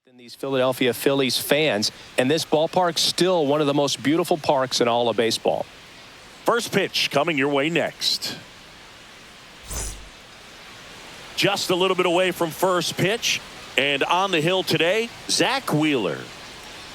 than these Philadelphia Phillies fans, and this ballpark's still one of the most beautiful parks in all of baseball. First pitch coming your way next. Just a little bit away from first pitch, and on the hill today, Zach Wheeler.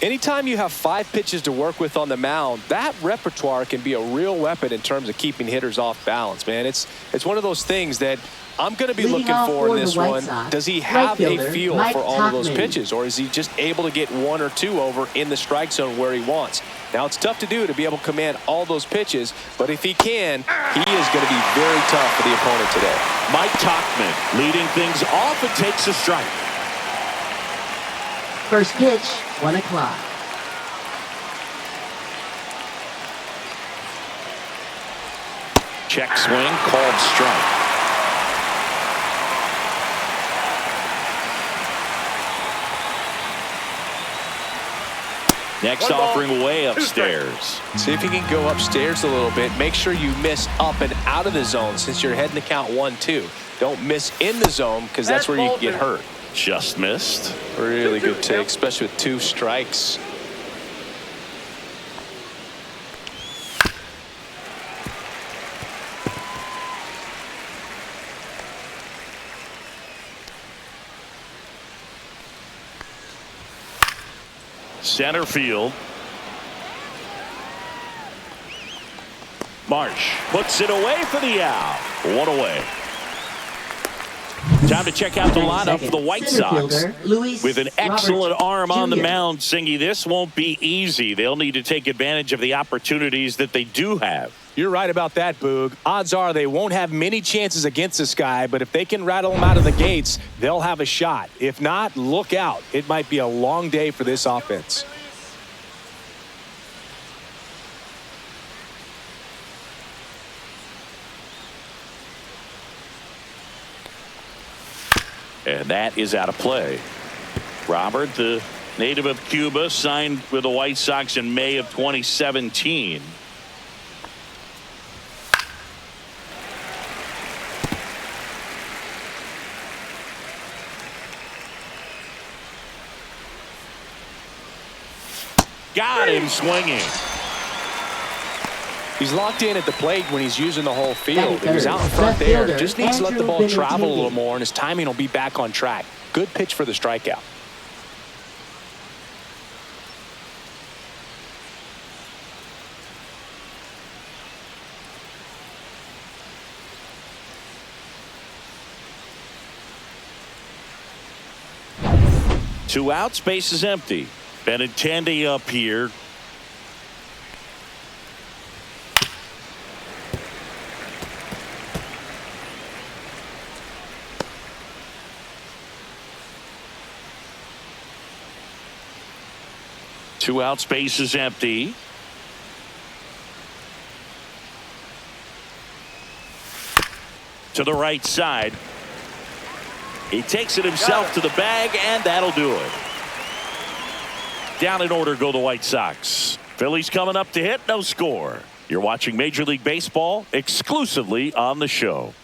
Anytime you have 5 pitches to work with on the mound, that repertoire can be a real weapon in terms of keeping hitters off balance, man. It's one of those things that I'm going to be looking for in this one. Does he have a feel for all of those pitches, or is he just able to get 1 or 2 over in the strike zone where he wants? Now, it's tough to do to be able to command all those pitches, but if he can, he is going to be very tough for the opponent today. Mike Tauchman leading things off and takes a strike. First pitch, 1 o'clock. Check swing, called strike. Next offering way upstairs. See if you can go upstairs a little bit. Make sure you miss up and out of the zone since you're heading to count 1-2. Don't miss in the zone because that's where you can get hurt. Just missed. Really good take, especially with 2 strikes. Center field. Marsh puts it away for the out. 1 away. Time to check out the lineup for the White Sox. With an excellent arm on the mound, Singy, this won't be easy. They'll need to take advantage of the opportunities that they do have. You're right about that, Boog. Odds are they won't have many chances against this guy, but if they can rattle him out of the gates, they'll have a shot. If not, look out. It might be a long day for this offense. And that is out of play. Robert, the native of Cuba, signed with the White Sox in May of 2017. Got him swinging. He's locked in at the plate when he's using the whole field. He was out in front there. Just needs to let the ball travel a little more, and his timing will be back on track. Good pitch for the strikeout. Two outs, base is empty. Benintendi up here. Two outs, base is empty. To the right side. He takes it himself to the bag, and that'll do it. Down in order go the White Sox. Phillies coming up to hit, no score. You're watching Major League Baseball exclusively on the show.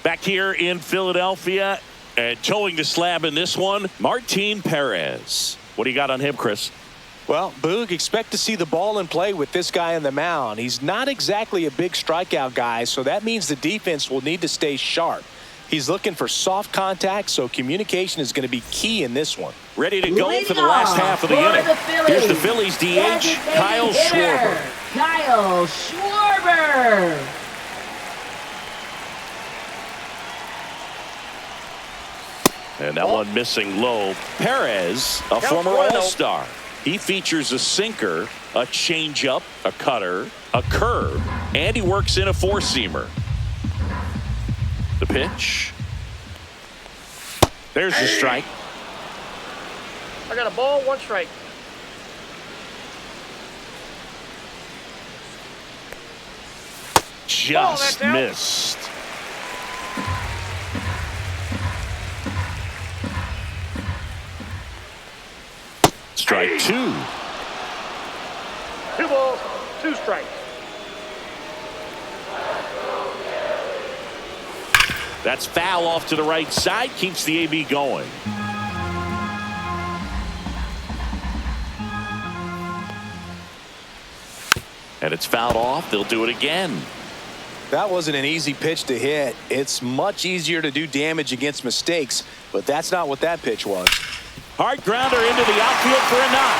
Back here in Philadelphia, and towing the slab in this one, Martin Perez. What do you got on him, Chris? Well, Boog, expect to see the ball in play with this guy on the mound. He's not exactly a big strikeout guy, so that means the defense will need to stay sharp. He's looking for soft contact, so communication is going to be key in this one. Ready to go for the last half of the inning. Here's the Phillies DH, Kyle Schwarber. Kyle Schwarber. And that one missing low. Perez, a former All-Star. He features a sinker, a changeup, a cutter, a curve, and he works in a 4-seamer. The pitch. There's the strike. I got a ball, 1 strike. Just missed. Strike 2. 2 balls, 2 strikes. That's foul off to the right side. Keeps the AB going. And it's fouled off. They'll do it again. That wasn't an easy pitch to hit. It's much easier to do damage against mistakes, but that's not what that pitch was. Hard grounder into the outfield for a knock.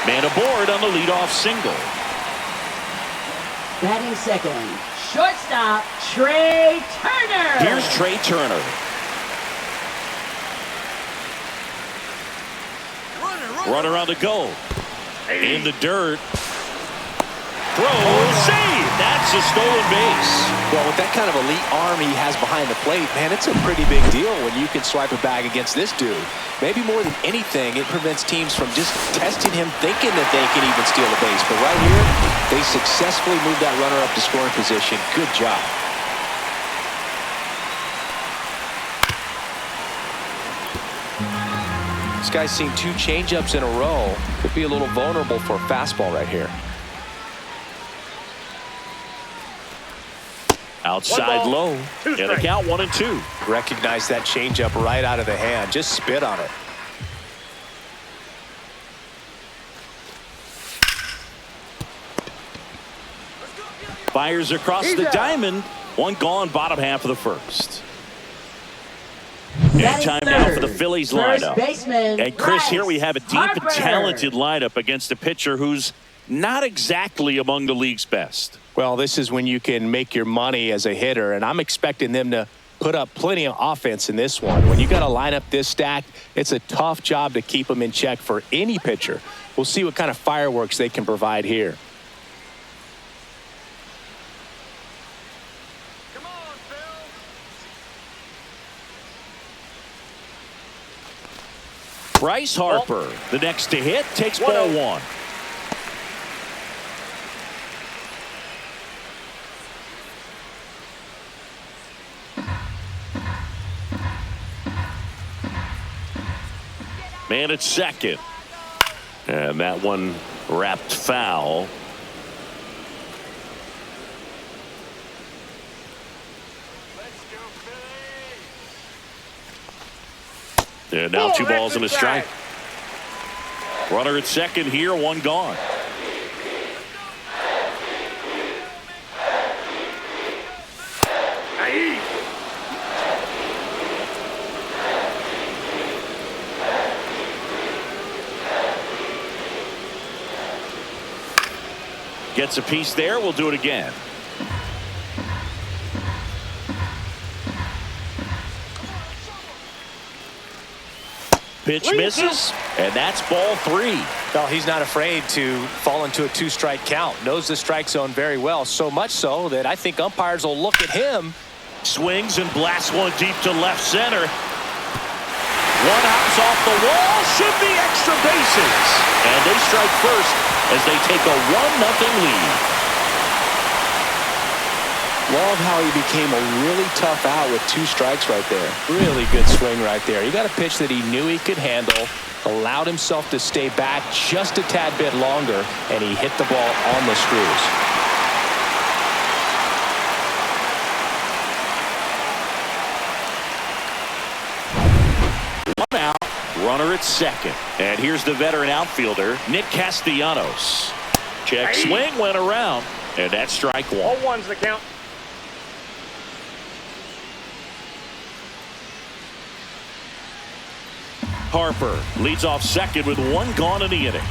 Man aboard on the leadoff single. Batting second, shortstop, Trey Turner. Here's Trey Turner. Runner on the go. In the dirt. Throw, save. That's a stolen base. Well, with that kind of elite arm he has behind the plate, man, it's a pretty big deal when you can swipe a bag against this dude. Maybe more than anything, it prevents teams from just testing him, thinking that they can even steal a base. But right here, they successfully moved that runner up to scoring position. Good job. This guy's seen 2 changeups in a row. Could be a little vulnerable for a fastball right here. Outside low. And a count 1-2. Recognize that changeup right out of the hand. Just spit on it. Fires across the diamond. 1 gone, bottom half of the first. And time now for the Phillies lineup. And Chris, here we have a deep and talented lineup against a pitcher who's not exactly among the league's best. Well, this is when you can make your money as a hitter, and I'm expecting them to put up plenty of offense in this one. When you got a lineup this stacked, it's a tough job to keep them in check for any pitcher. We'll see what kind of fireworks they can provide here. Come on, Phil. Bryce Harper, the next to hit, takes ball 1. Man at second. And that one wrapped foul. And now 2 balls and a strike. Runner at second here, 1 gone. Gets a piece there. We'll do it again. Pitch misses, and that's ball 3. Well, he's not afraid to fall into a 2-strike count. Knows the strike zone very well, so much so that I think umpires will look at him. Swings and blasts one deep to left center. One hops off the wall, should be extra bases. And they strike first as they take a 1-0 lead. Love how he became a really tough out with 2 strikes right there. Really good swing right there. He got a pitch that he knew he could handle, allowed himself to stay back just a tad bit longer, and he hit the ball on the screws. One out, runner at second. And here's the veteran outfielder, Nick Castellanos. Check swing, went around, and that's strike 1. All 1's the count. Harper leads off second with 1 gone in the inning.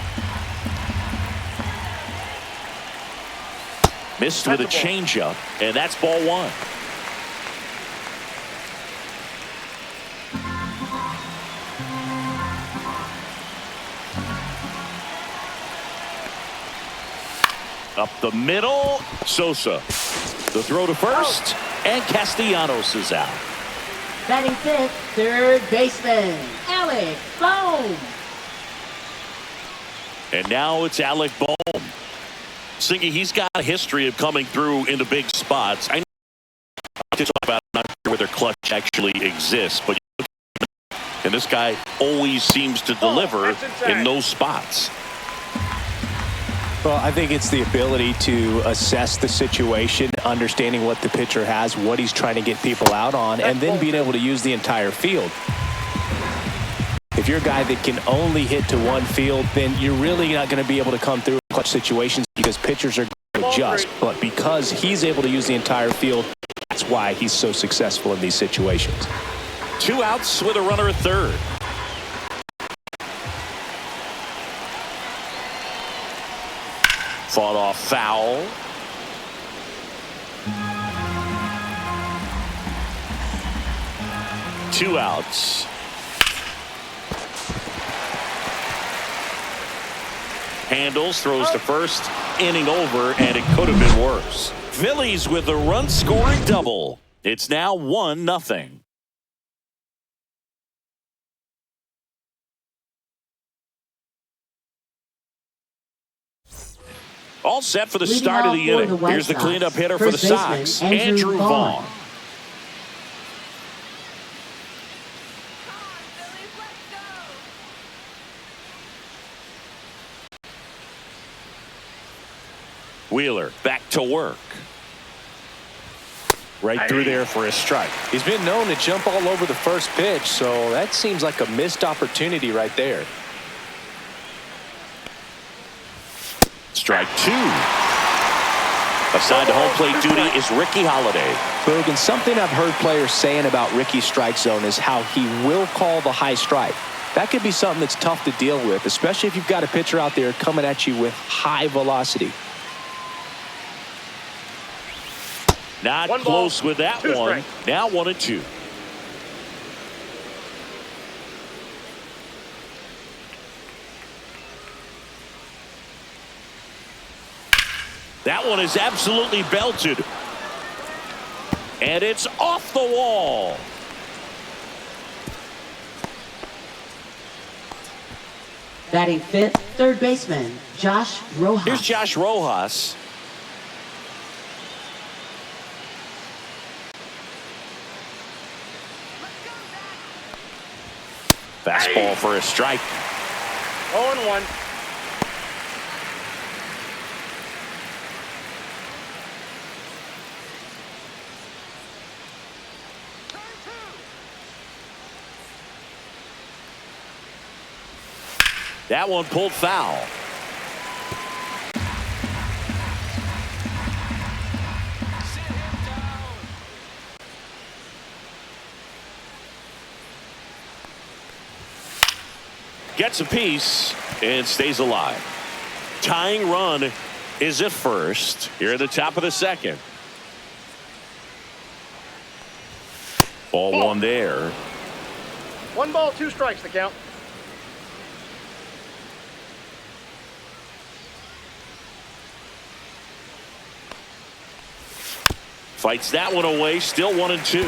Missed with a changeup, and that's ball 1. Up the middle, Sosa. The throw to first, and Castellanos is out. Batting fifth, third baseman, Alec Bohm. And now it's Alec Bohm. Singy, he's got a history of coming through into big spots. I know to talk about, I'm not sure whether clutch actually exists, but and this guy always seems to deliver in those spots. Well, I think it's the ability to assess the situation, understanding what the pitcher has, what he's trying to get people out on, and then being able to use the entire field. If you're a guy that can only hit to one field, then you're really not going to be able to come through clutch situations because pitchers are going to adjust. But because he's able to use the entire field, that's why he's so successful in these situations. 2 outs with a runner at third. Fought off foul. Two outs. Handles, throws to first, inning over, and it could have been worse. Phillies with a run-scoring double. It's now 1-0. All set for the start of the inning. Here's the cleanup hitter for the Sox, Andrew Vaughn. Wheeler back to work. Right through there for a strike. He's been known to jump all over the first pitch, so that seems like a missed opportunity right there. Strike 2. Assigned to home plate duty is Ricky Holiday. Boog, and something I've heard players saying about Ricky's strike zone is how he will call the high strike. That could be something that's tough to deal with, especially if you've got a pitcher out there coming at you with high velocity. Not close with that one. Now 1-2. That one is absolutely belted. And it's off the wall. Batting fifth, third baseman, Josh Rojas. Here's Josh Rojas. Fastball for a strike. 0-1. That one pulled foul. Gets a piece and stays alive. Tying run is at first here at the top of the second. Ball one there. 1 ball, 2 strikes, the count. Fights that one away, still 1-2.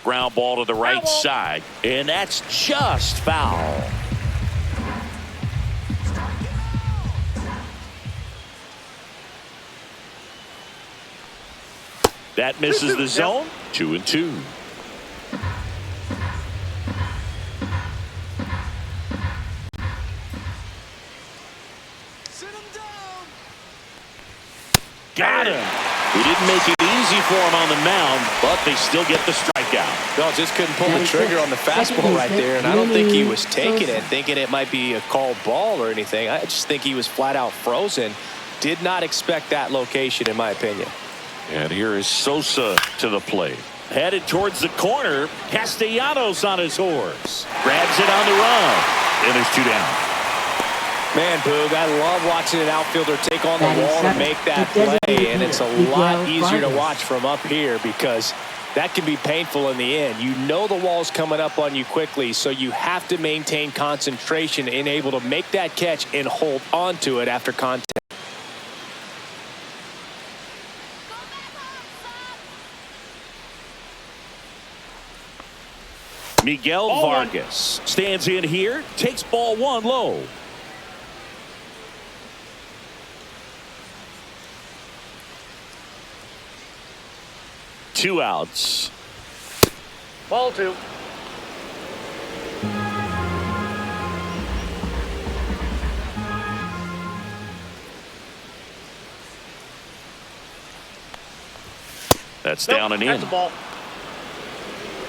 Ground ball to the right side, and that's just foul. That misses the zone. 2-2. Got him. He didn't make it easy for him on the mound, but they still get the strikeout. No, just couldn't pull the trigger on the fastball right there, and I don't think he was taking it, thinking it might be a called ball or anything. I just think he was flat out frozen. Did not expect that location, in my opinion. And here is Sosa to the plate. Headed towards the corner. Castellanos on his horse. Grabs it on the run. And there's 2 down. Man, Boog, I love watching an outfielder take on the wall and make that play, and it's a lot easier to watch from up here because that can be painful in the end. You know the wall's coming up on you quickly, so you have to maintain concentration and able to make that catch and hold on to it after contact. Miguel Vargas stands in here, takes ball 1 low. 2 outs. Ball 2. That's down and in. That's a ball.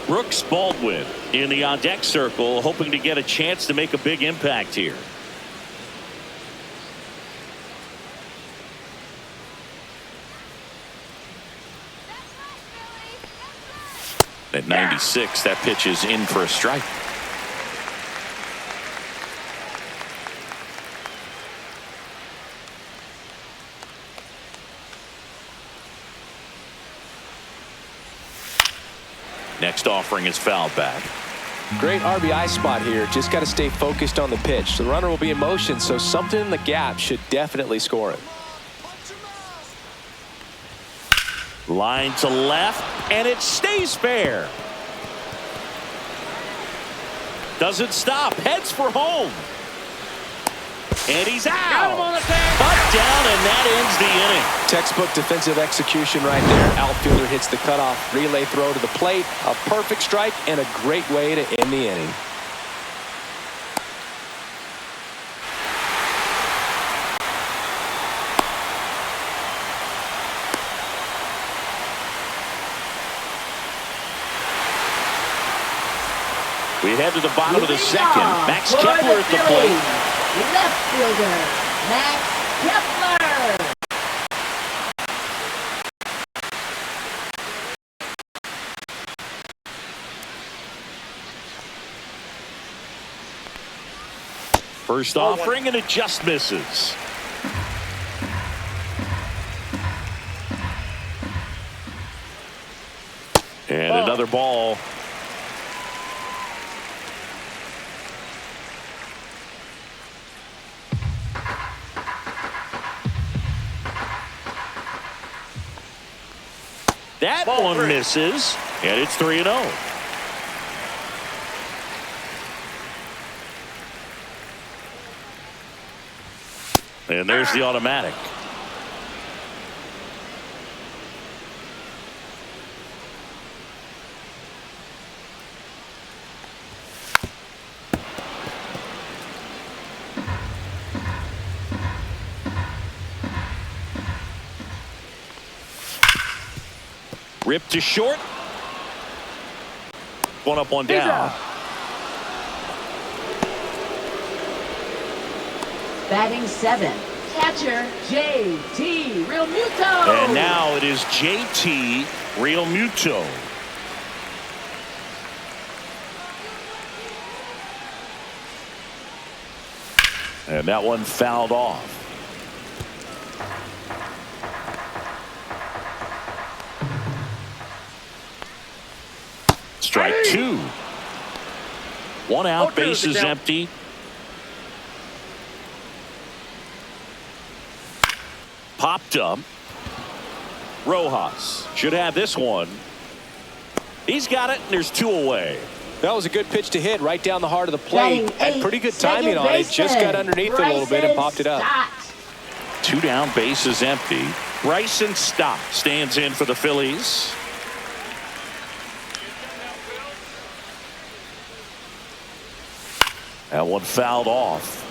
Brooks Baldwin in the on-deck circle, hoping to get a chance to make a big impact here. At 96, that pitch is in for a strike. Next offering is fouled back. Great RBI spot here. Just got to stay focused on the pitch. The runner will be in motion, so something in the gap should definitely score it. Line to left, and it stays fair. Doesn't stop. Heads for home. And he's out. Got him on the tag. Butt down, and that ends the inning. Textbook defensive execution right there. Outfielder hits the cutoff. Relay throw to the plate. A perfect strike and a great way to end the inning. We head to the bottom of the second. Max Kepler at the plate. Left fielder, Max Kepler. First offering, and it just misses. And another ball. That Ball one 3. misses, and it's 3-0. And there's the automatic. Ripped to short. One up, one down. Batting 7, catcher J.T. Realmuto. And now it is J.T. Realmuto. And that one fouled off. Strike 2. 1 out, bases empty. Popped up. Rojas should have this one. He's got it, and there's 2 away. That was a good pitch to hit right down the heart of the plate. Had pretty good timing on it. Just got underneath it a little bit and popped it up. 2 down, bases empty. Bryson Stott stands in for the Phillies. That one fouled off.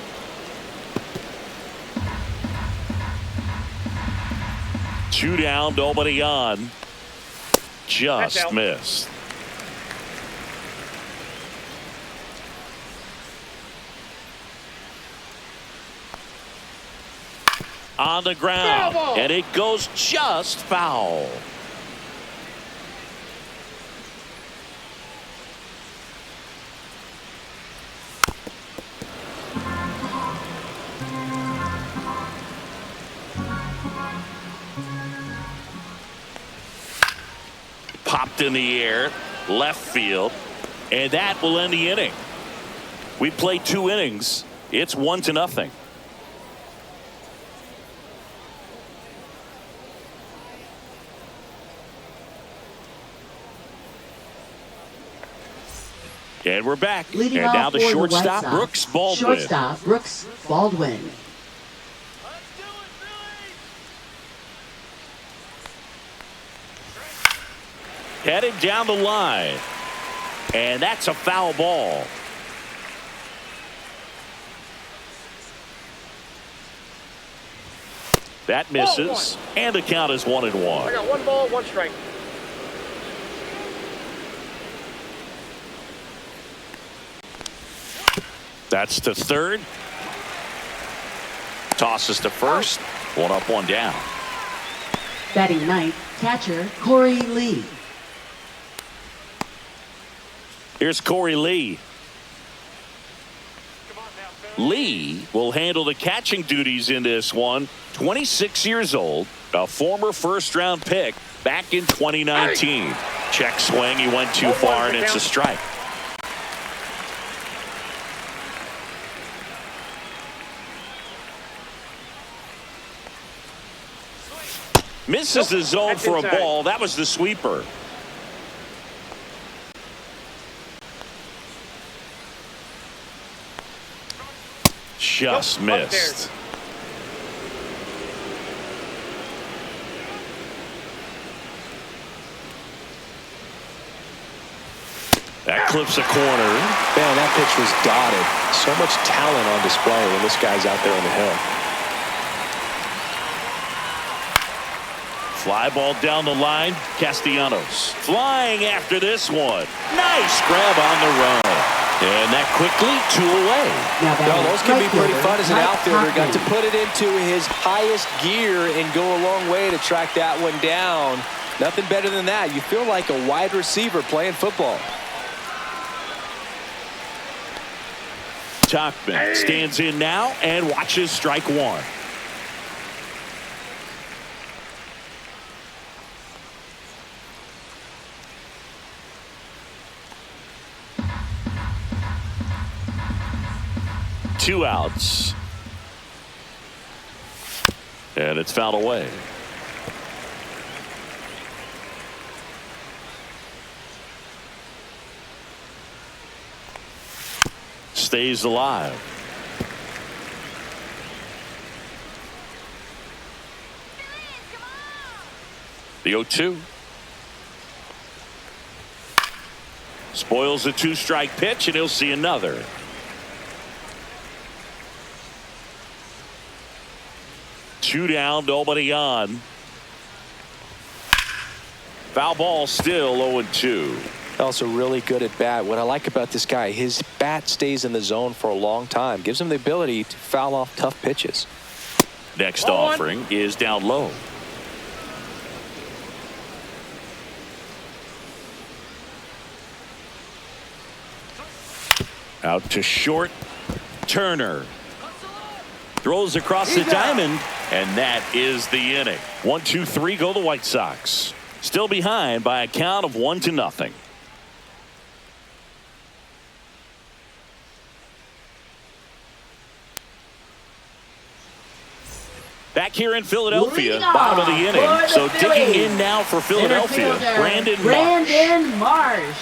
Two down, nobody on. Just missed. On the ground, and it goes just foul. Popped in the air, left field, and that will end the inning. We played 2 innings. It's 1-0. And we're back. Leading and now the off for shortstop, White Sox, Brooks Baldwin. Shortstop, Brooks Baldwin. Headed down the line. And that's a foul ball. That misses. And the count is 1-1. I got 1 ball, 1 strike. That's to third. Tosses to first. 1 up, 1 down. Batting ninth, catcher Corey Lee. Here's Corey Lee. Lee will handle the catching duties in this one. 26 years old, a former first-round pick back in 2019. Check swing. He went too far, and it's a strike. Misses the zone for a ball. That was the sweeper. Just missed. That clips a corner. Man, that pitch was dotted. So much talent on display when this guy's out there on the hill. Fly ball down the line. Castellanos flying after this one. Nice grab on the run. And that quickly 2 away. Now, those can be pretty fun as an outfielder. Got to put it into his highest gear and go a long way to track that one down. Nothing better than that. You feel like a wide receiver playing football. Tachman stands in now and watches strike 1. Two outs. And it's fouled away. Stays alive. The 0-2. Spoils the 2-strike pitch, and he'll see another. Two down, nobody on. Foul ball, still 0-2. Also really good at bat. What I like about this guy, his bat stays in the zone for a long time. Gives him the ability to foul off tough pitches. Next offering is down low. Out to short. Turner throws across the diamond, and that is the inning. 1-2-3 go the White Sox. Still behind by a count of 1-0. Back here in Philadelphia, bottom of the inning. So digging in now for Philadelphia, Brandon Marsh.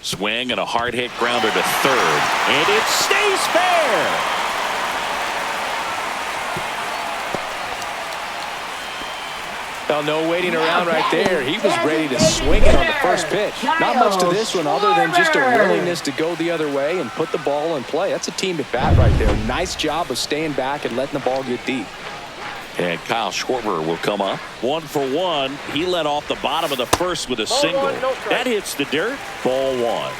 Swing and a hard hit grounder to third, and it stays fair. Well, no waiting around right there. He was ready to swing it on the first pitch. Not much to this one other than just a willingness to go the other way and put the ball in play. That's a team at bat right there. Nice job of staying back and letting the ball get deep. And Kyle Schwarber will come up. 1 for 1. He led off the bottom of the first with a single. That hits the dirt. Ball 1.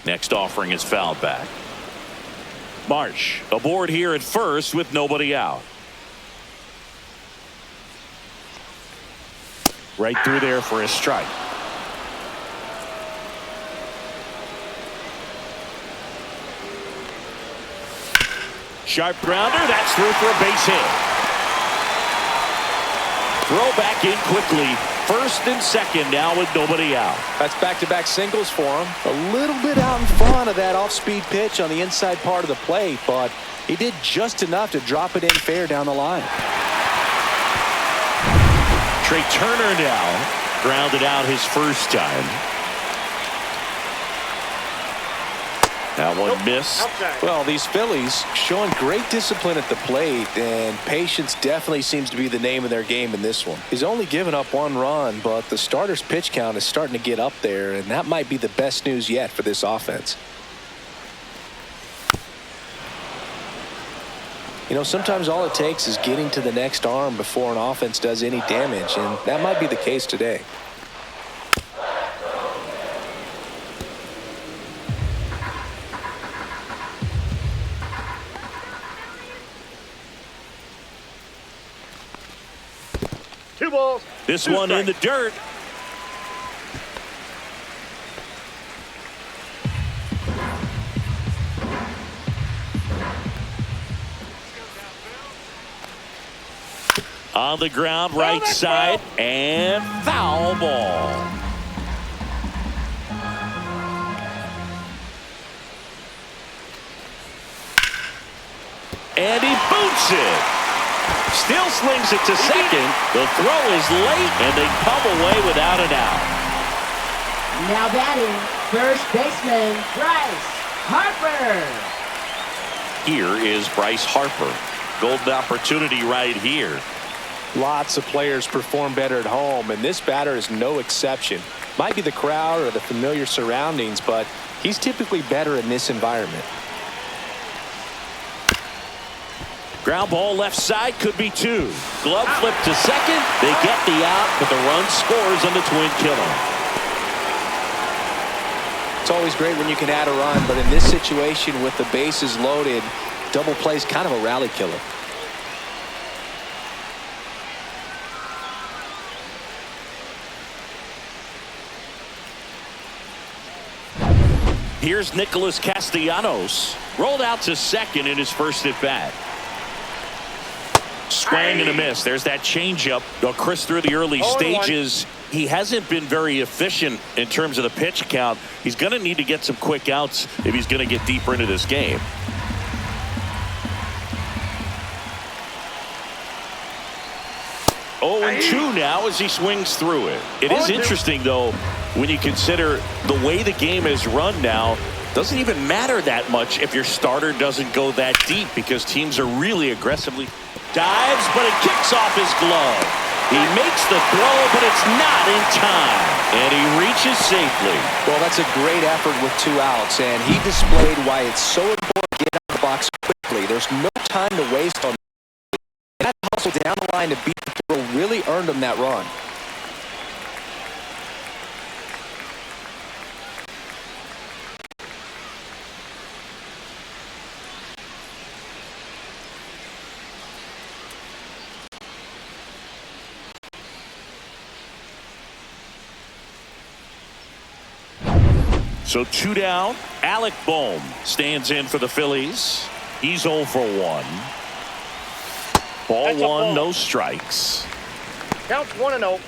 Next offering is fouled back. Marsh aboard here at first with nobody out. Right through there for a strike. Sharp grounder. That's through for a base hit. Throw back in quickly. First and second now with nobody out. That's back-to-back singles for him. A little bit out in front of that off-speed pitch on the inside part of the plate, but he did just enough to drop it in fair down the line. Trey Turner now grounded out his first time. That one missed. Well, these Phillies showing great discipline at the plate, and patience definitely seems to be the name of their game in this one. He's only given up 1 run, but the starter's pitch count is starting to get up there, and that might be the best news yet for this offense. You know, sometimes all it takes is getting to the next arm before an offense does any damage, and that might be the case today. Two balls. This one in the dirt. On the ground, right side, and foul ball. And he boots it. Still slings it to second. The throw is late, and they come away without an out. Now batting, first baseman, Bryce Harper. Here is Bryce Harper. Golden opportunity right here. Lots of players perform better at home, and this batter is no exception. Might be the crowd or the familiar surroundings, but he's typically better in this environment. Ground ball left side, could be 2. Glove flip to second. They get the out, but the run scores on the twin killer. It's always great when you can add a run, but in this situation with the bases loaded, double play is kind of a rally killer. Here's Nicholas Castellanos. Rolled out to second in his first at bat. Swing and a miss. There's that changeup. Chris, through the early stages, he hasn't been very efficient in terms of the pitch count. He's going to need to get some quick outs if he's going to get deeper into this game. Oh, and 2 now as he swings through it. It is interesting, though, when you consider the way the game is run now. Doesn't even matter that much if your starter doesn't go that deep, because teams are really aggressively. Dives, but it kicks off his glove. He makes the throw, but it's not in time. And he reaches safely. Well, that's a great effort with 2 outs, and he displayed why it's so important to get out of the box quickly. There's no time to waste on that hustle down the line to beat the throw really earned him that run. So 2 down. Alec Bohm stands in for the Phillies. He's 0 for 1. Ball 1, no strikes. Counts 1-0.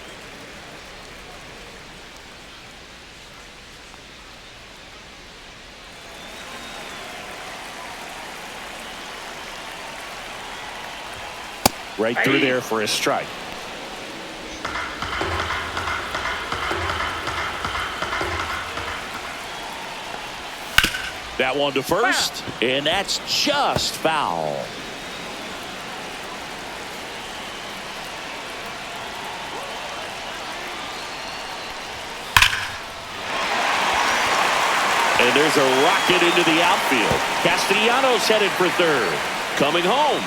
Right through there for a strike. That one to first, and that's just foul. And there's a rocket into the outfield. Castellanos headed for third. Coming home.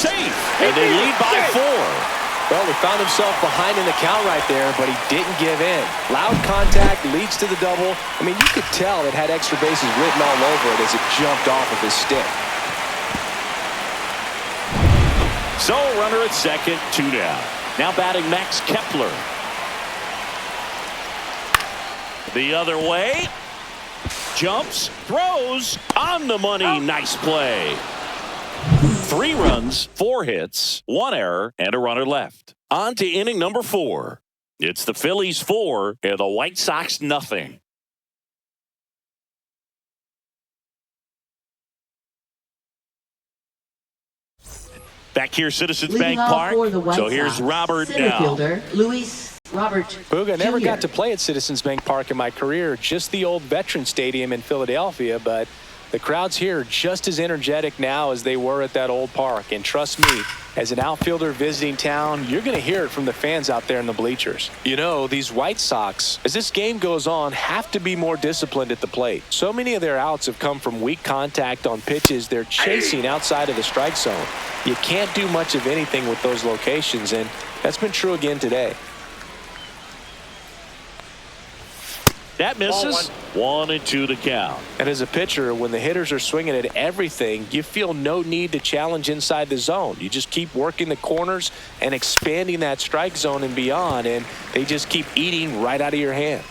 Safe, and they lead by 4. Well, he found himself behind in the count right there, but he didn't give in. Loud contact leads to the double. I mean, you could tell it had extra bases written all over it as it jumped off of his stick. So, runner at second, 2 down. Now batting Max Kepler. The other way. Jumps, throws, on the money. Nice play. 3 runs, 4 hits, 1 error, and a runner left. On to inning number 4. It's the Phillies 4 and the White Sox nothing. Back here, Citizens Leading Bank off Park. for the White So here's Sox, Robert center now. fielder Luis Robert Booga, never Jr. got to play at Citizens Bank Park in my career, just the old Veterans Stadium in Philadelphia, but the crowds here are just as energetic now as they were at that old park. And trust me, as an outfielder visiting town, you're going to hear it from the fans out there in the bleachers. You know, these White Sox, as this game goes on, have to be more disciplined at the plate. So many of their outs have come from weak contact on pitches they're chasing outside of the strike zone. You can't do much of anything with those locations, and that's been true again today. That misses. 1-2 to count. And as a pitcher, when the hitters are swinging at everything, you feel no need to challenge inside the zone. You just keep working the corners and expanding that strike zone and beyond, and they just keep eating right out of your hand.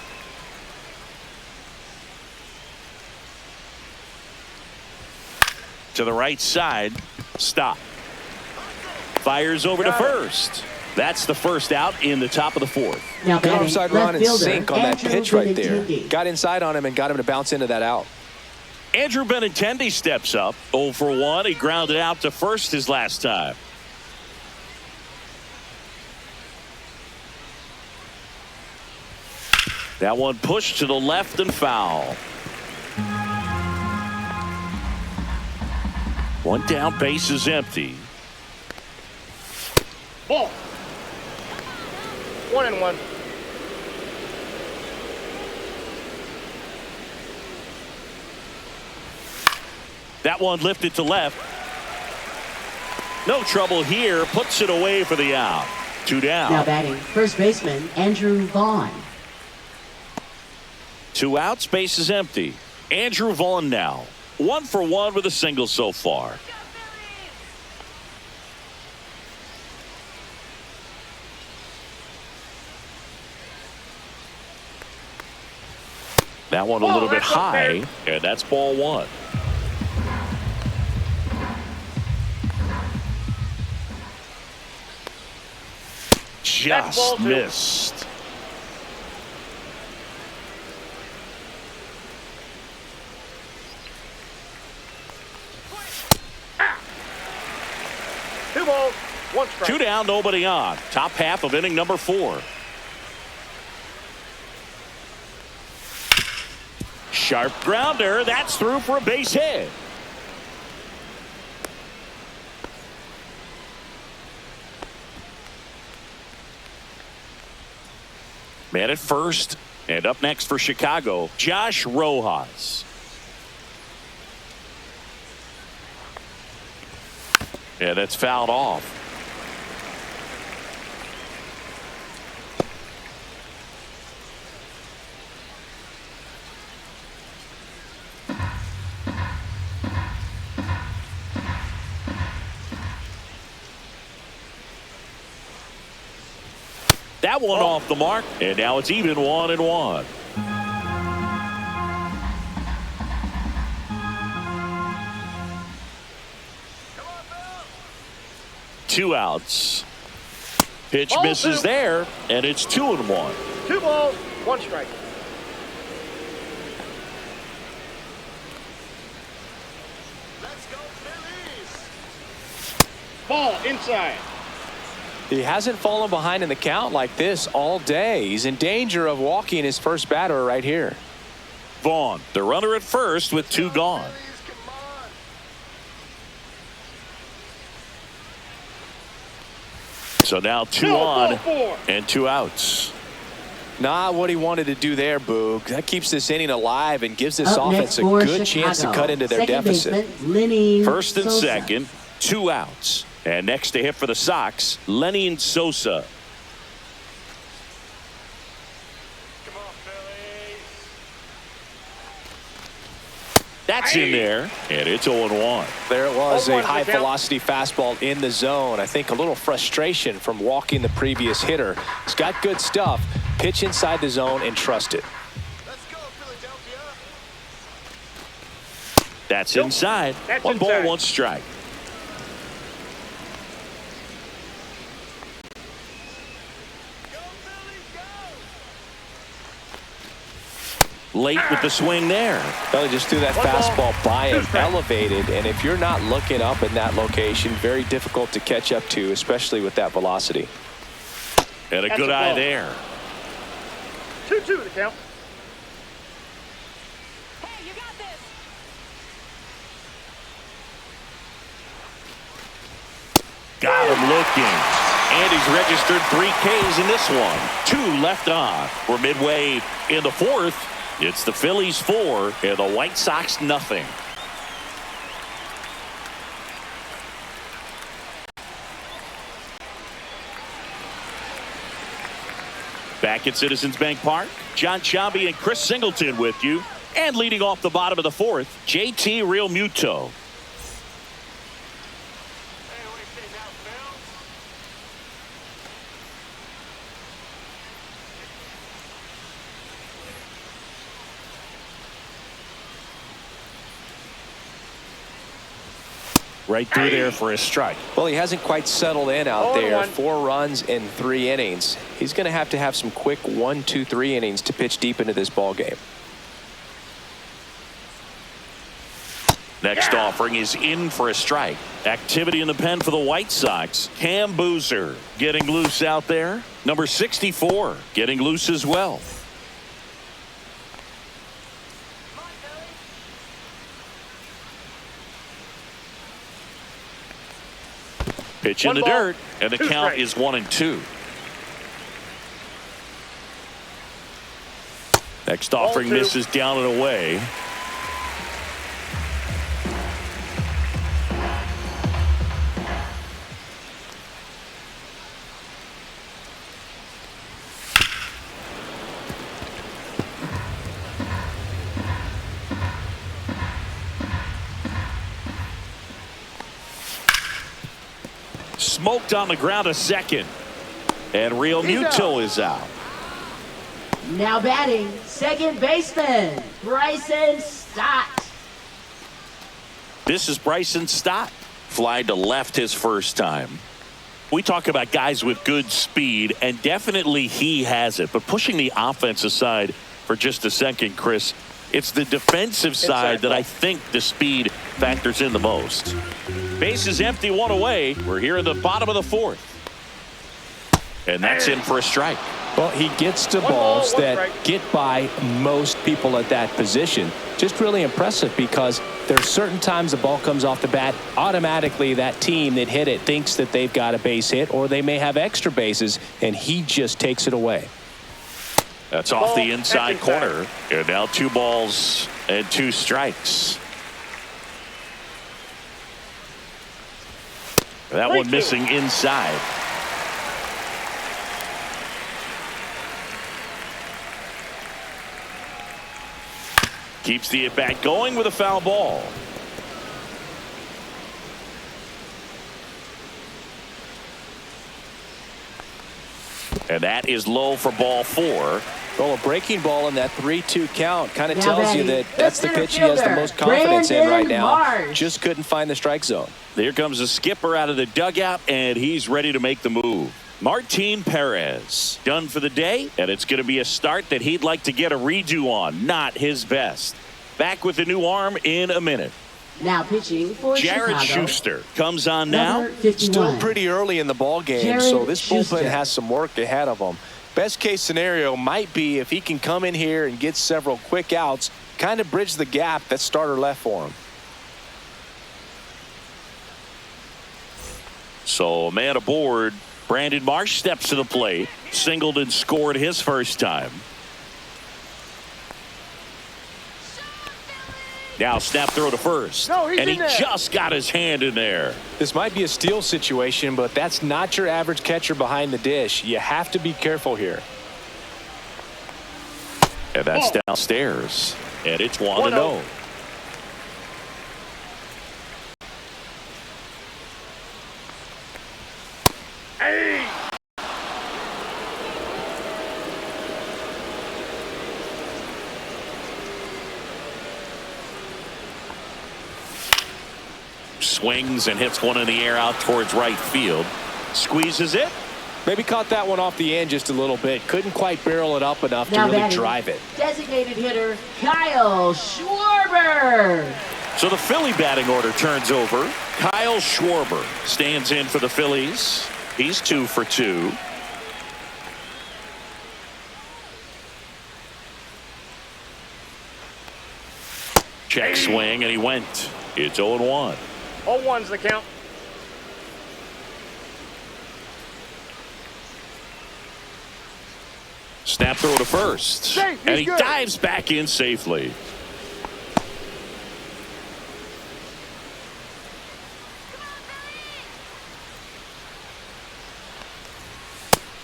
To the right side. Stop. Fires over to first. That's the first out in the top of the fourth. Now Good batting, offside left run and fielder, sink on that Andrew pitch right there. Benintendi. Got inside on him and got him to bounce into that out. Andrew Benintendi steps up. 0 for 1. He grounded out to first his last time. That one pushed to the left and foul. One down, base is empty. Ball. 1-1. That one lifted to left. No trouble here. Puts it away for the out. 2 down. Now batting, first baseman Andrew Vaughn. 2 outs, base is empty. Andrew Vaughn now. 1 for 1 with a single so far. That one a little bit high, and that's ball 1. Just missed. Two balls, one strike. 2 down, nobody on. Top half of inning number 4. Sharp grounder. That's through for a base hit. Man at first. And up next for Chicago, Josh Rojas. Yeah, that's fouled off. That one off the mark, and now it's even 1-1. Two outs. Pitch misses there, and it's 2-1. 2 balls, 1 strike. Let's go, Phillies. Ball inside. He hasn't fallen behind in the count like this all day. He's in danger of walking his first batter right here. Vaughn, the runner at first with 2 gone. So now 2 on and 2 outs. Not what he wanted to do there, Boog. That keeps this inning alive and gives this Up offense a good chance to cut into their second deficit. Baseman, First and Sosa. second, 2 outs. And next to hit for the Sox, Lenny Sosa. Come on, Phillies. That's in there, and it's 0-1. There it was, Oh, a one, high the count. velocity fastball in the zone. I think a little frustration from walking the previous hitter. He's got good stuff. Pitch inside the zone and trust it. Let's go, Philadelphia. That's inside. That's 1 ball, inside. 1 strike. late with the swing there. Well, he just threw that fastball by him, elevated, and if you're not looking up in that location, very difficult to catch up to, especially with that velocity. And a good eye there. 2-2 the count. Hey, you got this. Got him looking. And he's registered 3 Ks in this one. 2 left on. We're midway in the 4th. It's the Phillies 4 and the White Sox nothing. Back at Citizens Bank Park, John Sciambi and Chris Singleton with you. And leading off the bottom of the 4th, JT Realmuto. Right through there for a strike. Well, he hasn't quite settled in out there. 4 runs in 3 innings. He's going to have some quick 1, 2, 3 innings to pitch deep into this ball game. Next offering is in for a strike. Activity in the pen for the White Sox. Cam Boozer getting loose out there. Number 64 getting loose as well. Pitch in the dirt, and the count is 1-2. Next offering misses down and away. Smoked on the ground a second. And Realmuto is out. Now batting, second baseman, Bryson Stott. This is Bryson Stott. Fly to left his first time. We talk about guys with good speed, and definitely he has it. But pushing the offense aside for just a second, Chris, it's the defensive side that I think the speed factors in the most. Base is empty, 1 away. We're here in the bottom of the 4th. And that's in for a strike. Well, he gets to balls that get by most people at that position. Just really impressive because there's certain times the ball comes off the bat, automatically that team that hit it thinks that they've got a base hit or they may have extra bases, and he just takes it away. That's off the inside corner. And now 2 balls and 2 strikes. That one missing inside. Keeps the at-bat going with a foul ball. And that is low for ball 4. Well, a breaking ball in that 3-2 count kind of tells you that that's the pitch he has the most confidence in right now. Just couldn't find the strike zone. Here comes the skipper out of the dugout, and he's ready to make the move. Martin Perez done for the day, and it's going to be a start that he'd like to get a redo on. Not his best. Back with the new arm in a minute. Now pitching for Jared Chicago. Schuster comes on now. Still pretty early in the ball game, so this bullpen has some work ahead of him. Best case scenario might be if he can come in here and get several quick outs, kind of bridge the gap that starter left for him. So a man aboard. Brandon Marsh steps to the plate. Singled and scored his first time. Now snap throw to first. And he just got his hand in there. This might be a steal situation, but that's not your average catcher behind the dish. You have to be careful here. And that's downstairs. And it's 1-0. Swings and hits one in the air out towards right field. Squeezes it. Maybe caught that one off the end just a little bit. Couldn't quite barrel it up enough to Now really batting, drive it. designated hitter Kyle Schwarber. So the Philly batting order turns over. Kyle Schwarber stands in for the Phillies. He's 2 for 2. Check swing, and he went. It's 0-1. 0-1's the count. Snap throw to first. Safe, and he good. dives back in safely.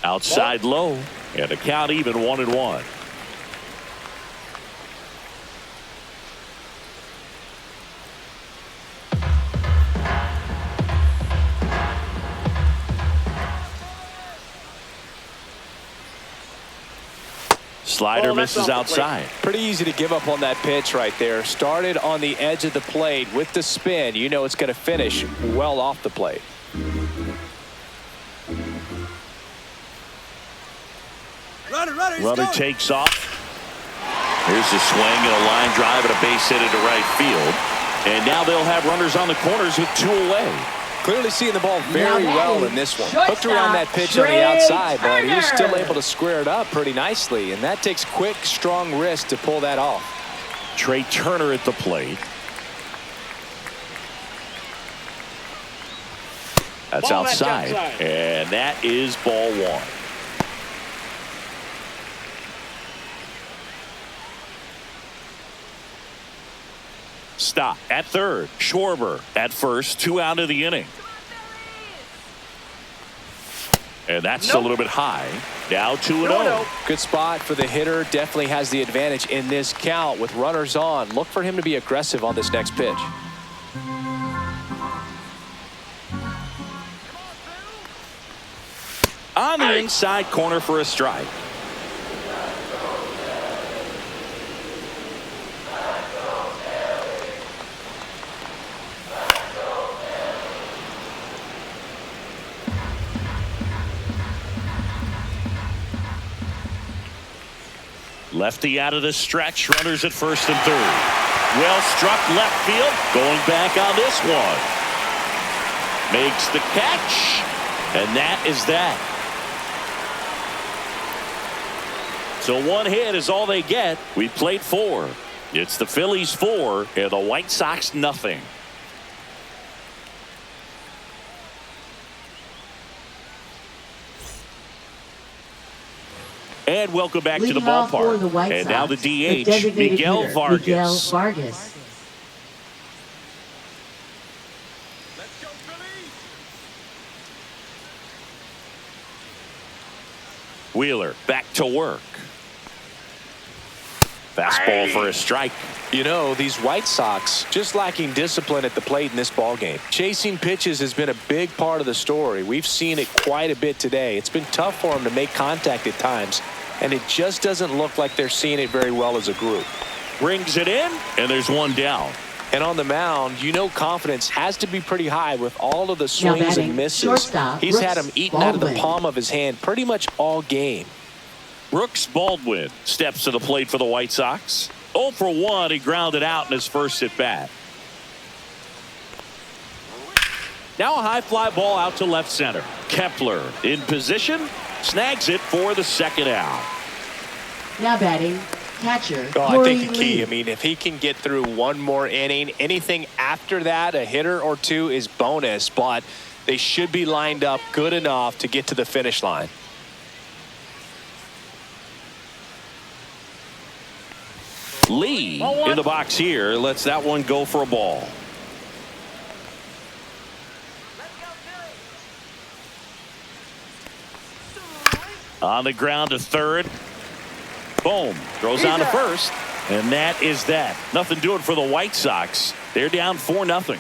Outside low, and the count even 1-1. Slider misses outside. Pretty easy to give up on that pitch right there. Started on the edge of the plate with the spin. You know it's going to finish well off the plate. Runner takes off. Here's the swing and a line drive and a base hit into right field. And now they'll have runners on the corners with 2 away. Clearly seeing the ball very well in this one. Hooked around that pitch on the Trey outside, but he was still Turner. able to square it up pretty nicely. And that takes quick, strong wrist to pull that off. Trey Turner at the plate. That's outside. And that is ball 1. Stop at third. Schwarber at first. 2 out of the inning. And that's a little bit high. Now 2-0. Good spot for the hitter. Definitely has the advantage in this count with runners on. Look for him to be aggressive on this next pitch. On the inside corner for a strike. Lefty out of the stretch. Runners at first and third. Well struck left field. Going back on this one. Makes the catch. And that is that. So 1 hit is all they get. We played 4. It's the Phillies 4 and the White Sox nothing. And welcome back to the ballpark. And now the DH, Miguel Vargas. Wheeler back to work. Fastball for a strike. You know, these White Sox just lacking discipline at the plate in this ballgame. Chasing pitches has been a big part of the story. We've seen it quite a bit today. It's been tough for them to make contact at times, and it just doesn't look like they're seeing it very well as a group. Brings it in, and there's 1 down. And on the mound, you know confidence has to be pretty high with all of the swings and misses. He's had them eaten out of the palm of his hand pretty much all game. Brooks Baldwin steps to the plate for the White Sox. 0 for 1. He grounded out in his first at bat. Now a high fly ball out to left center. Kepler in position. Snags it for the second out. Now batting, catcher. I think the key, I mean, if he can get through 1 more inning, anything after that, a hitter or 2 is bonus, but they should be lined up good enough to get to the finish line. Lee in the box here lets that one go for a ball. On the ground to third. Boom. Throws on to first. And that is that. Nothing doing for the White Sox. They're down 4-0.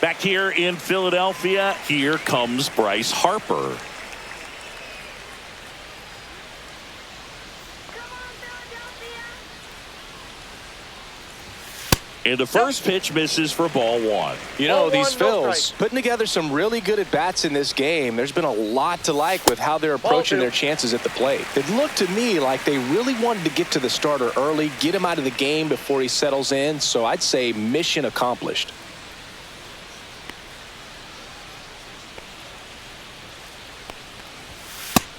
Back here in Philadelphia, here comes Bryce Harper. And the first pitch misses for ball one. You know, Ball these one, no Phils strike. putting together some really good at-bats in this game. There's been a lot to like with how they're approaching their chances at the plate. It looked to me like they really wanted to get to the starter early, get him out of the game before he settles in. So I'd say mission accomplished.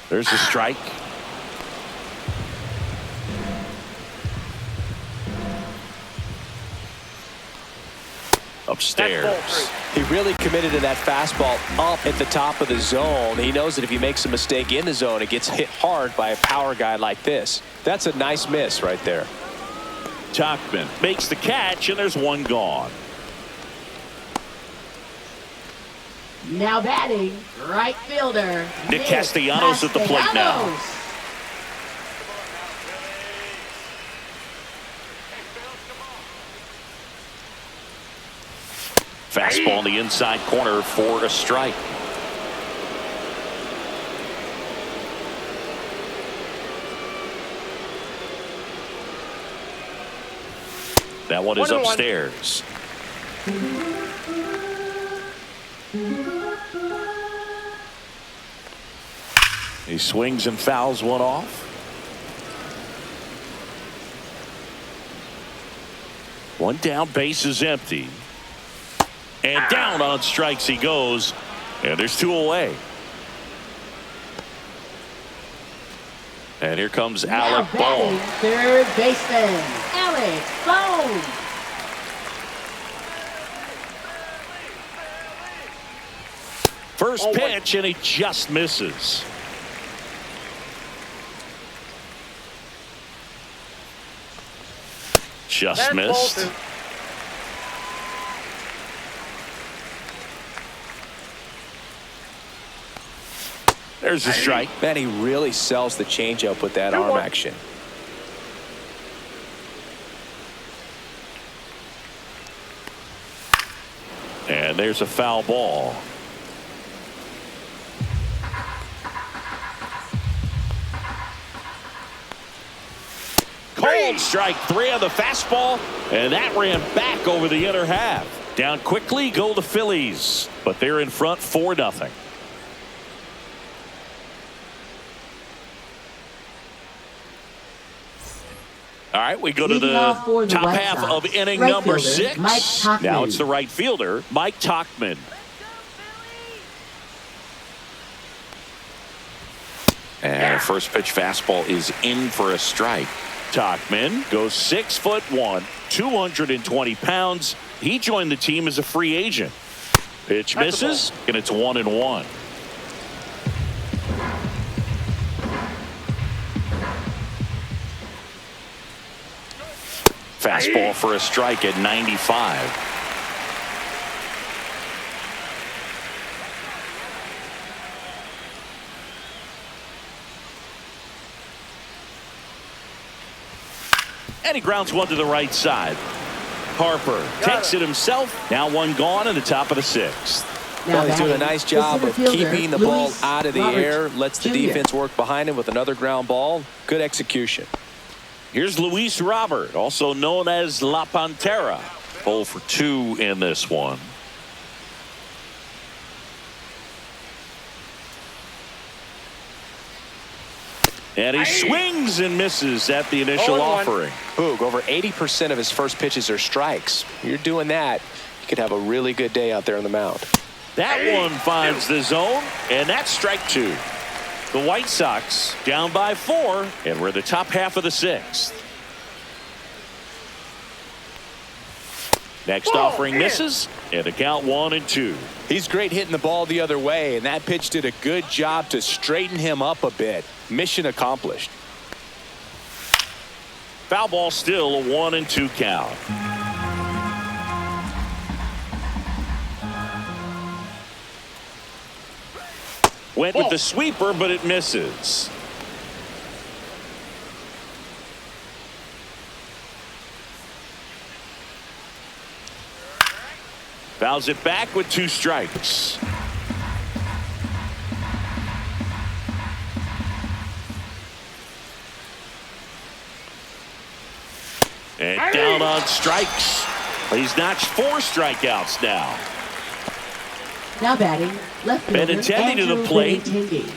There's a strike. Upstairs. He really committed to that fastball up at the top of the zone. He knows that if he makes a mistake in the zone, it gets hit hard by a power guy like this. That's a nice miss right there. Tachman makes the catch, and there's one gone. Now batting, right fielder, Nick Castellanos at the plate now. Fastball in the inside corner for a strike. That one is upstairs. He swings and fouls one off. One down, base is empty. And down on strikes he goes. And there's two away. And here comes Alec Bohm. Third baseman, Alec Bohm. First pitch, and he just misses. Just missed. There's a strike. Man, he really sells the changeup with that arm action. And there's a foul ball. Cold strike three on the fastball, and that ran back over the inner half. Down quickly go the Phillies, but they're in front 4-0. All right, we go to the top half of inning number 6. Now it's the right fielder, Mike Tachman. And a first pitch fastball is in for a strike. Tachman goes 6'1", 220 pounds. He joined the team as a free agent. Pitch misses, and it's 1-1. Fastball for a strike at 95. And he grounds one to the right side. Harper takes it himself. Now one gone in the top of the 6th. Well, he's doing a nice job of keeping the ball out of the air. Lets the defense work behind him with another ground ball. Good execution. Here's Luis Robert, also known as La Pantera. 0 for 2 in this one. And he swings and misses at the initial offering. Boog, over 80% of his first pitches are strikes. You're doing that, you could have a really good day out there on the mound. That one finds the zone, and that's strike 2. The White Sox down by 4, and we're the top half of the 6th. Next offering misses, and the count 1-2. He's great hitting the ball the other way, and that pitch did a good job to straighten him up a bit. Mission accomplished. Foul ball, still a 1-2 count. Went with the sweeper, but it misses. Fouls it back with 2 strikes. And down on strikes. He's notched 4 strikeouts now. Now batting, left fielder, Benintendi to the Andrew plate. Benintendi.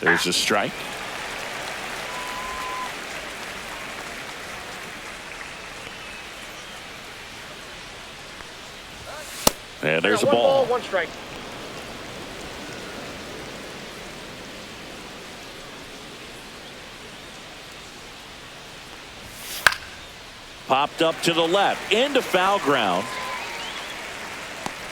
There's a strike. And there's a One ball. 1 strike. Popped up to the left into foul ground.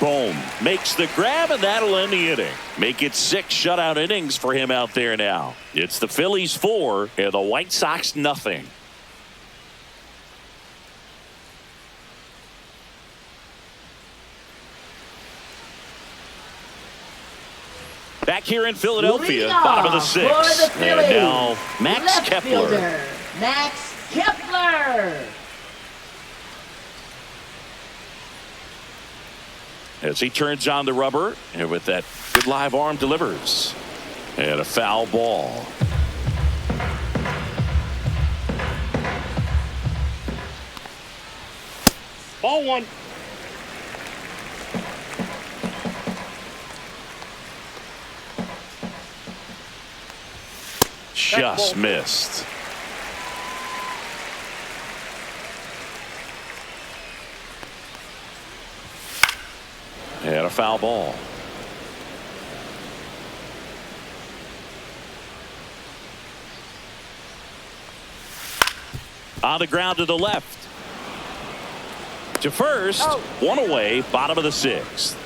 Boom. Makes the grab, and that'll end the inning. Make it 6 shutout innings for him out there now. It's the Phillies 4 and the White Sox nothing. Back here in Philadelphia, bottom of the 6th. And now Max left Kepler. Fielder, Max Kepler. As he turns on the rubber, and with that good live arm delivers. And a foul ball. Ball 1. Just missed. And a foul ball. On the ground to the left. To first. One away, bottom of the 6th.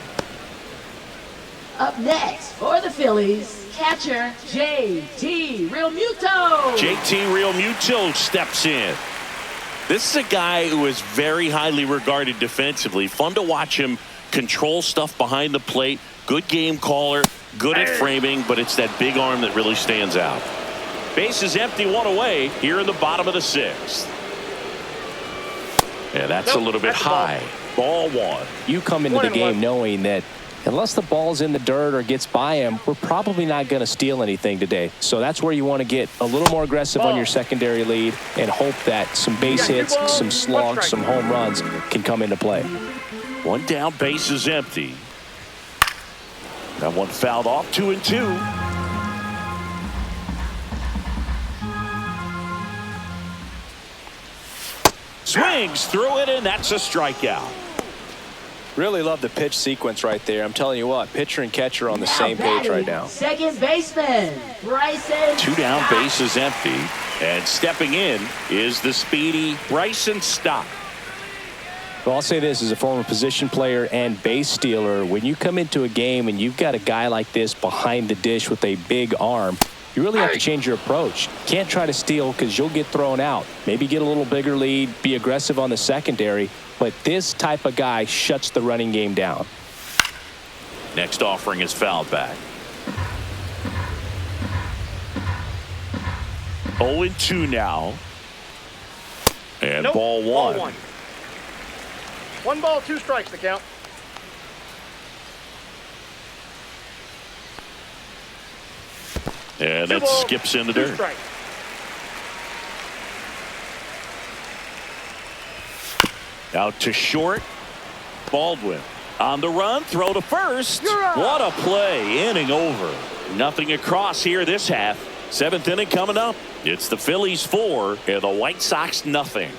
Up next for the Phillies, catcher JT Realmuto. JT Realmuto steps in. This is a guy who is very highly regarded defensively. Fun to watch him control stuff behind the plate. Good game caller, good at framing, but it's that big arm that really stands out. Base is empty, 1 away here in the bottom of the 6th. And that's a little bit high. Ball 1. You come into the game knowing that unless the ball's in the dirt or gets by him, we're probably not going to steal anything today. So that's where you want to get a little more aggressive on your secondary lead and hope that some base hits, some slugs, some home runs can come into play. 1 down, base is empty. That one fouled off, 2-2. Swings through it, and that's a strikeout. Really love the pitch sequence right there. I'm telling you what, pitcher and catcher on the same page right now. Second baseman, Bryson. 2 down, base is empty. And stepping in is the speedy Bryson Stott. Well, I'll say this as a former position player and base stealer. When you come into a game and you've got a guy like this behind the dish with a big arm, you really have to change your approach. Can't try to steal because you'll get thrown out. Maybe get a little bigger lead, be aggressive on the secondary. But this type of guy shuts the running game down. Next offering is fouled back. 0-2 now. And ball 1. Ball 1. 1 ball, 2 strikes the count. And that skips in the dirt. Strike. Out to short. Baldwin on the run. Throw to first. What a play. Inning over. Nothing across here this half. 7th inning coming up. It's the Phillies 4 and the White Sox nothing.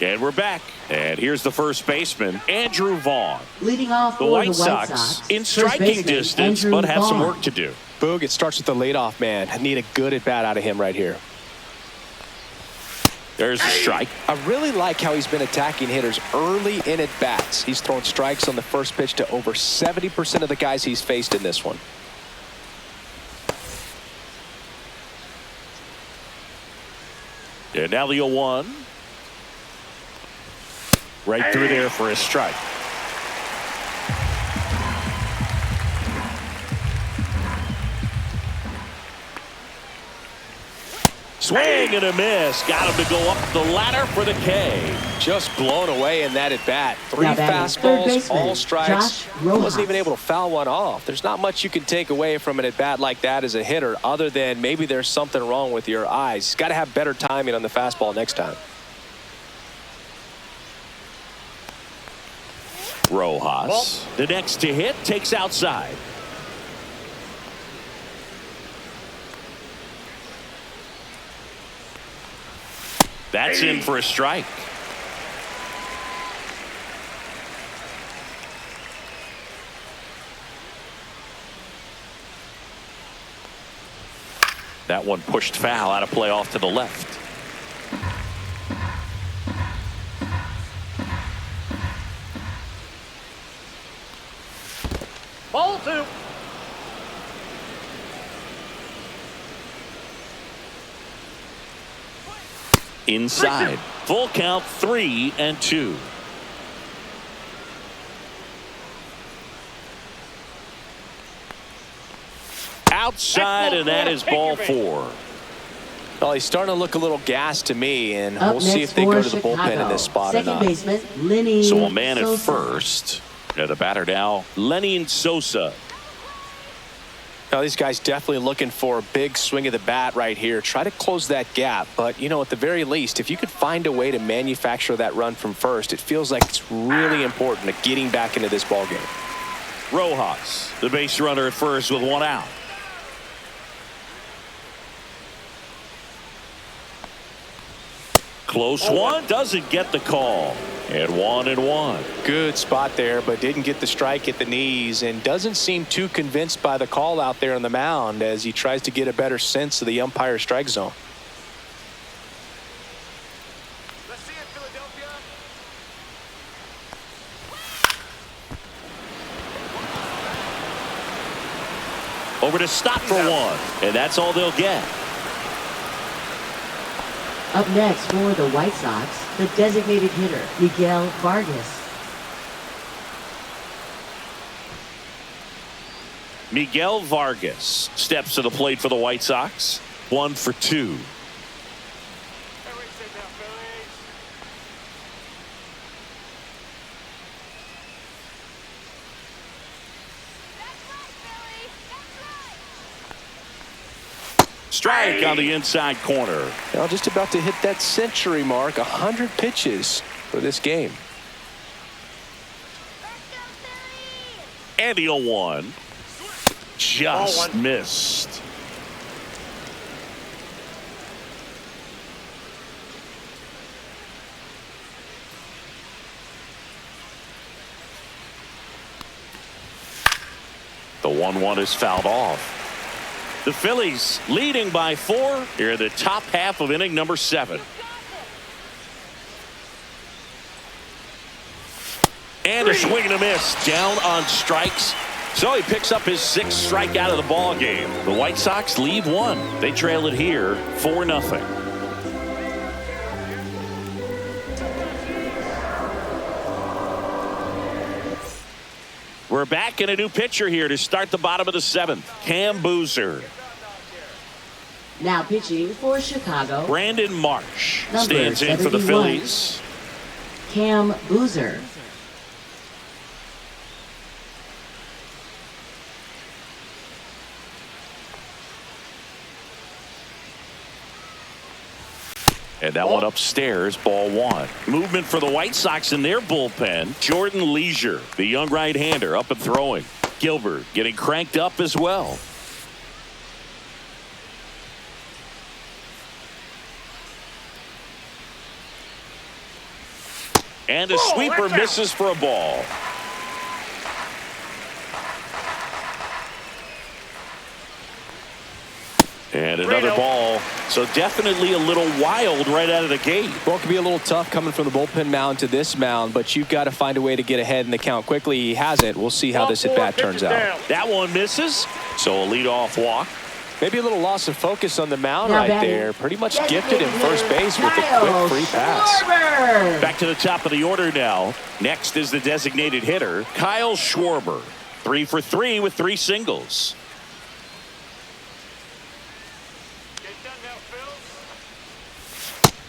And we're back. And here's the first baseman, Andrew Vaughn. Leading off The for White the White Sox Sox in striking distance, but have some work to do. Boog, it starts with the leadoff man. I need a good at bat out of him right here. There's a strike. I really like how he's been attacking hitters early in at bats. He's thrown strikes on the first pitch to over 70% of the guys he's faced in this one. And now the 0-1. Right through there for a strike. swing and a miss. Got him to go up the ladder for the K. Just blown away in that at bat. 3 Now batting third fastballs, baseman, all strikes. Josh Rojas. Wasn't even able to foul one off. There's not much you can take away from an at bat like that as a hitter, other than maybe there's something wrong with your eyes. He's got to have better timing on the fastball next time. Rojas, the next to hit, takes outside. That's in for a strike. That one pushed foul, out of play off to the left. Ball 2. Inside. Full count, 3-2. Outside, and that is ball 4. Well, he's starting to look a little gassed to me, and Up we'll see next if they go for to the Chicago. bullpen in this spot Second or not. baseman, Lenny So a man at Sosa. first. And the batter now, Lenny Sosa. Now, these guys definitely looking for a big swing of the bat right here. Try to close that gap. But, you know, at the very least, if you could find a way to manufacture that run from first, it feels like it's really important to getting back into this ballgame. Rojas, the base runner at first with 1 out. Close one, doesn't get the call. And 1-1. Good spot there, but didn't get the strike at the knees, and doesn't seem too convinced by the call out there on the mound as he tries to get a better sense of the umpire strike zone. Let's see it, Philadelphia. Over to stop for 1. And that's all they'll get. Up next for the White Sox, the designated hitter, Miguel Vargas. Miguel Vargas steps to the plate for the White Sox. 1 for 2. Strike on the inside corner. Now just about to hit that century mark, 100 pitches for this game. And the 0-1. Just missed. The 1-1 is fouled off. The Phillies leading by 4 here in the top half of inning number 7. And a swing and a miss down on strikes. So he picks up his 6th strikeout of the ball game. The White Sox lead 1. They trail it here 4-0. We're back in a new pitcher here to start the bottom of the 7th. Cam Boozer. Now pitching for Chicago, Brandon Marsh Number stands in for the 71. Phillies. Cam Boozer. And that one upstairs, ball 1. Movement for the White Sox in their bullpen. Jordan Leisure, the young right-hander, up and throwing. Gilbert getting cranked up as well. And a sweeper misses for a ball. And another ball. So definitely a little wild right out of the gate. Well, it can be a little tough coming from the bullpen mound to this mound, but you've got to find a way to get ahead in the count quickly. He hasn't. We'll see how this at bat turns out. That one misses. So a leadoff walk. Maybe a little loss of focus on the mound Now right batting, there. Pretty much gifted in first base with a quick free pass. Schwarber. Back to the top of the order now. Next is the designated hitter, Kyle Schwarber. 3 for 3 with 3 singles.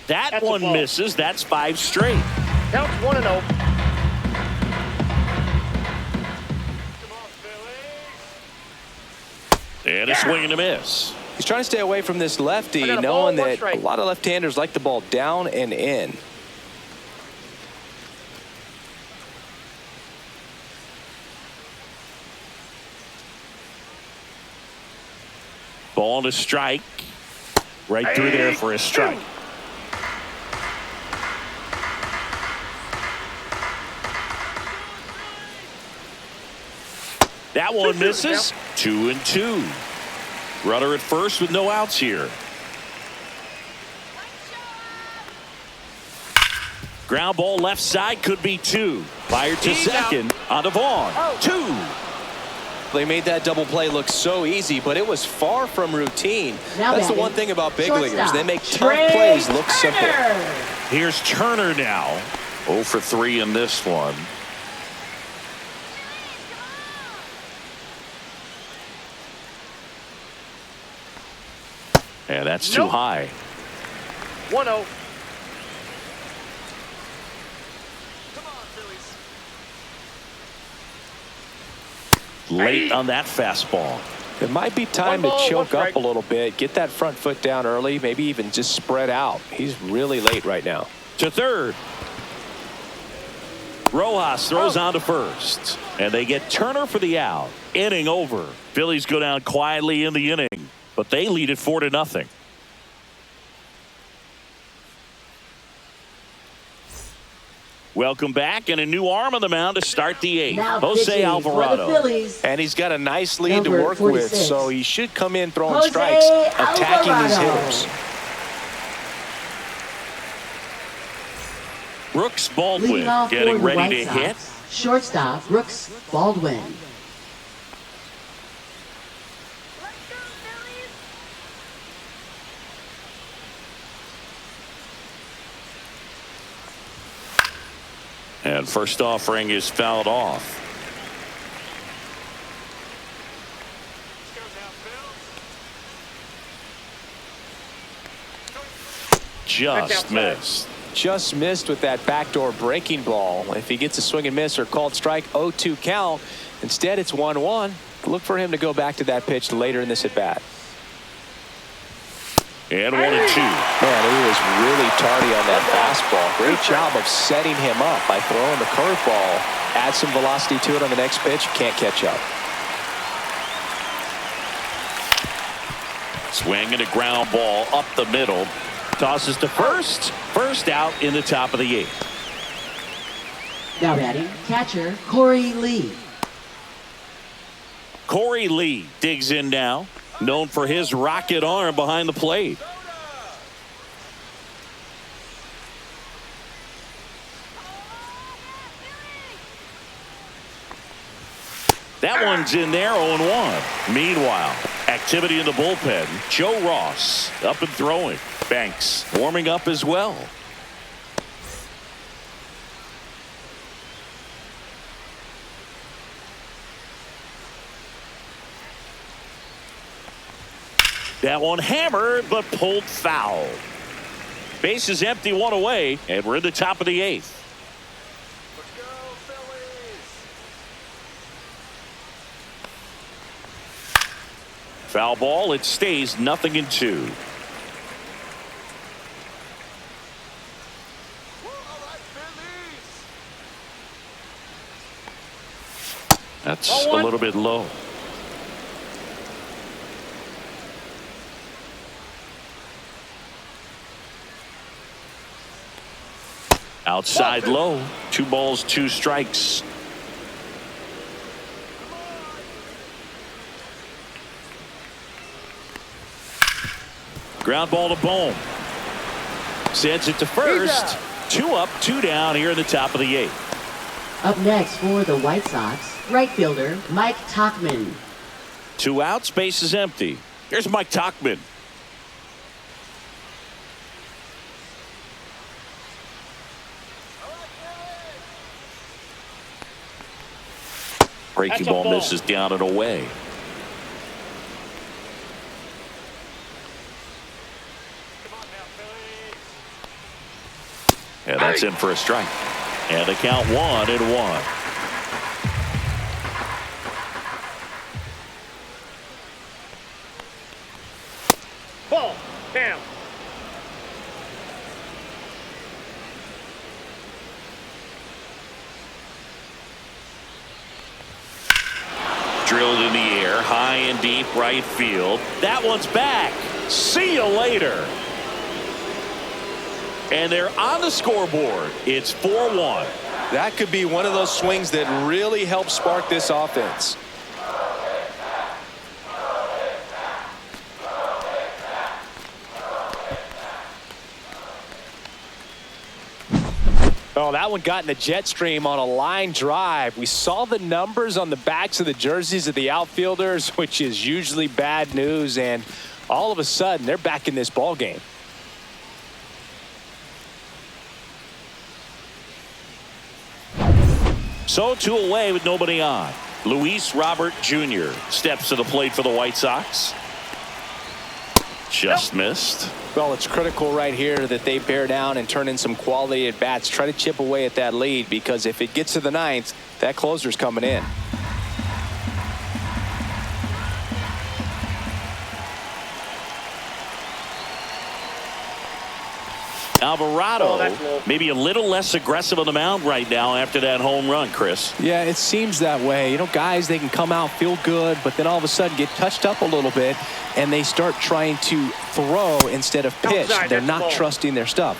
That one misses. That's 5 straight. Counts 1-0. And a swing and a miss. He's trying to stay away from this lefty, knowing that a lot of left-handers like the ball down and in. Ball to strike. Right through there for a strike. That one misses. 2-2. Runner at first with no outs here. Ground ball left side, could be 2. Fired to second on Vaughn. 2. They made that double play look so easy, but it was far from routine. That's the one thing about big leaguers. They make tough plays look simple. Here's Turner now. 0 for 3 in this one. Yeah, that's too high. 1-0. Late on that fastball. It might be time to choke up a little bit, get that front foot down early, maybe even just spread out. He's really late right now. To third. Rojas throws on to first. And they get Turner for the out. Inning over. Phillies go down quietly in the inning, but they lead it 4-0. Welcome back, and a new arm on the mound to start the 8th. Jose Alvarado. And he's got a nice lead to work with, so he should come in throwing strikes, attacking these hitters. Brooks Baldwin getting ready to hit. Shortstop Brooks Baldwin. And first offering is fouled off. Just missed. Just missed with that backdoor breaking ball. If he gets a swing and miss or called strike, 0-2 count. Instead, it's 1-1. Look for him to go back to that pitch later in this at bat. And 1-2. Man, he was really tardy on that fastball. Great job of setting him up by throwing the curveball. Add some velocity to it on the next pitch. Can't catch up. Swing and a ground ball up the middle. Tosses to first. First out in the top of the 8th. Now batting, catcher Corey Lee. Corey Lee digs in now. Known for his rocket arm behind the plate. That one's in there, 0-1. Meanwhile, activity in the bullpen. Joe Ross up and throwing. Banks warming up as well. That one hammered, but pulled foul. Base is empty, 1 away, and we're in the top of the 8th. Let's go, Phillies. Foul ball, it stays 0-2. That's a little bit low. Outside low. 2 balls, 2 strikes. Ground ball to Bohm. Sends it to first. 2 up, 2 down here in the top of the 8th. Up next for the White Sox, right fielder Mike Tauchman. 2 outs, base is empty. Here's Mike Tauchman. Breaking ball misses down and away. And that's in for a strike. And the count 1-1. Ball. Down. Drilled in the air, high and deep right field. That one's back. See you later. And they're on the scoreboard. It's 4-1. That could be one of those swings that really helps spark this offense. Oh, that one got in the jet stream on a line drive. We saw the numbers on the backs of the jerseys of the outfielders, which is usually bad news, and all of a sudden they're back in this ball game. So 2 away with nobody on. Luis Robert Jr. steps to the plate for the White Sox. Just missed. Well, it's critical right here that they bear down and turn in some quality at bats. Try to chip away at that lead, because if it gets to the 9th, that closer's coming in. Alvarado maybe a little less aggressive on the mound right now after that home run, Chris. Yeah, it seems that way. You know, guys, they can come out, feel good, but then all of a sudden get touched up a little bit, and they start trying to throw instead of pitch. They're not trusting their stuff.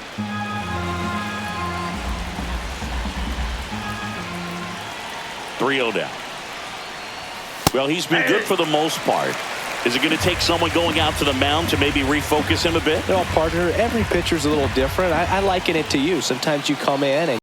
.3-0 down. Well, he's been good for the most part. Is it going to take someone going out to the mound to maybe refocus him a bit? No, partner, every pitcher's a little different. I liken it to you. Sometimes you come in and